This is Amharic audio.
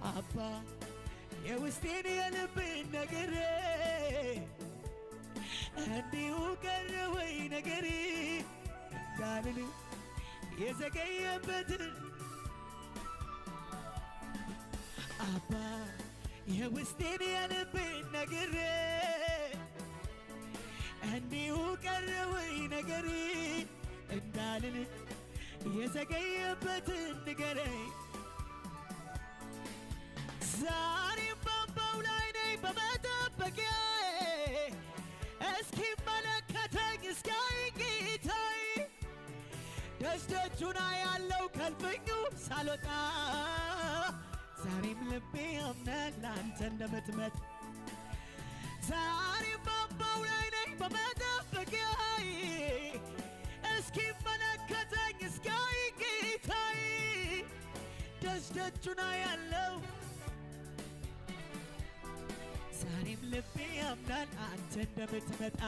አባ የውስጤን የልቤን ነግሬ እንዲሁ ቀረ ወይ ነገሬ እንዳልን የዘገየበትን አባ የውስጤን የልቤን ነግሬ እንዲሁ ቀረ ወይ ነገሬ እንዳልን የዘገየበትን ንገረኝ። ዛሬም በአምባው ላይ ነኝ በመጠበቂያዬ እስኪመለከተኝ እስኪያየኝ ጌታዬ ደጅ-ደጁን አያለው ከልፍኙ ሳልወጣ ዛሬም ልቤ ያምናል አንተ እንደምትመጣ ዛሬም በአምባው ላይ ነኝ በመጠበቂያዬ እስኪመለከተኝ እስኪያየኝ ጌታዬ ደጅ-ደጁን አያለው ዛሬም ልቤ ያምናል አንተ እንደምትመጣ